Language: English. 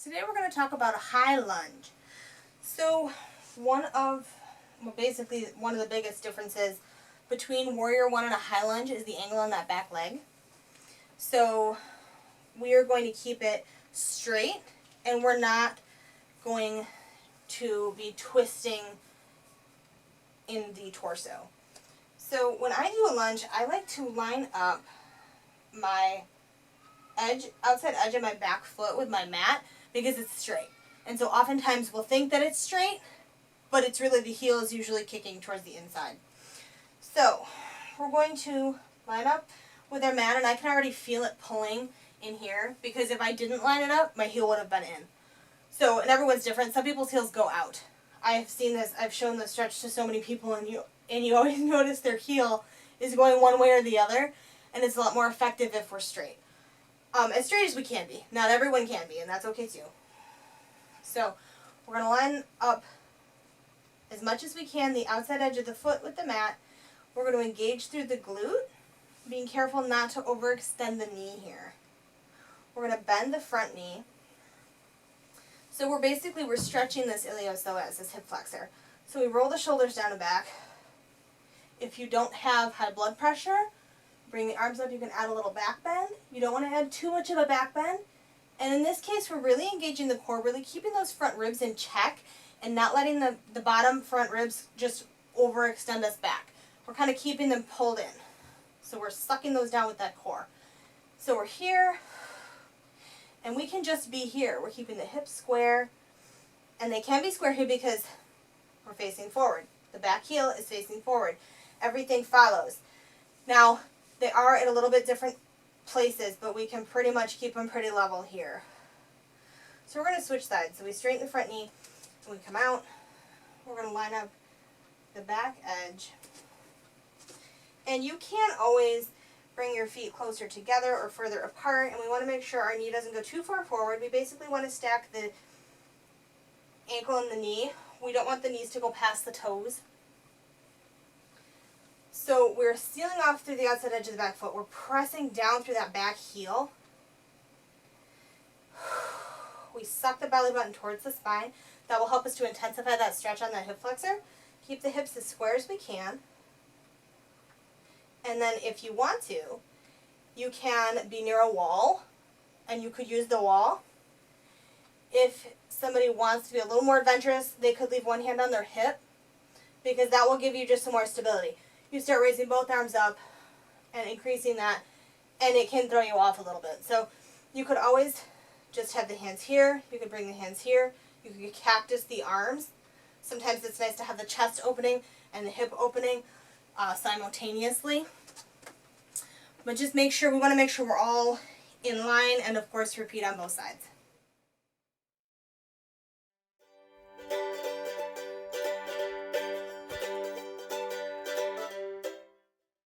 Today we're going to talk about a high lunge. So one of the biggest differences between Warrior 1 and a high lunge is the angle on that back leg. So we are going to keep it straight, and we're not going to be twisting in the torso. So when I do a lunge, I like to line up my outside edge of my back foot with my mat because it's straight. And so oftentimes we'll think that it's straight, but it's really the heel is usually kicking towards the inside. So we're going to line up with our mat, and I can already feel it pulling in here because if I didn't line it up, my heel would have been in. So, and everyone's different. Some people's heels go out. I've seen this, I've shown this stretch to so many people, and you always notice their heel is going one way or the other, and it's a lot more effective if we're straight. As straight as we can be. Not everyone can be, and that's okay too. So we're going to line up as much as we can the outside edge of the foot with the mat. We're going to engage through the glute, being careful not to overextend the knee here. We're going to bend the front knee. So we're stretching this iliopsoas, this hip flexor. So we roll the shoulders down and back. If you don't have high blood pressure, bring the arms up. You can add a little back bend. You don't want to add too much of a back bend. And in this case, we're really engaging the core, really keeping those front ribs in check and not letting the bottom front ribs just overextend us back. We're kind of keeping them pulled in. So we're sucking those down with that core. So we're here, and we can just be here. We're keeping the hips square, and they can be square here because we're facing forward. The back heel is facing forward. Everything follows. Now, they are at a little bit different places, but we can pretty much keep them pretty level here. So we're going to switch sides. So we straighten the front knee, and we come out. We're going to line up the back edge. And you can't always bring your feet closer together or further apart, and we want to make sure our knee doesn't go too far forward. We basically want to stack the ankle and the knee. We don't want the knees to go past the toes. So we're sealing off through the outside edge of the back foot. We're pressing down through that back heel. We suck the belly button towards the spine. That will help us to intensify that stretch on that hip flexor. Keep the hips as square as we can. And then if you want to, you can be near a wall, and you could use the wall. If somebody wants to be a little more adventurous, they could leave one hand on their hip, because that will give you just some more stability. You start raising both arms up and increasing that, and it can throw you off a little bit. So you could always just have the hands here. You could bring the hands here. You could cactus the arms. Sometimes it's nice to have the chest opening and the hip opening simultaneously. But just we want to make sure we're all in line, and of course repeat on both sides.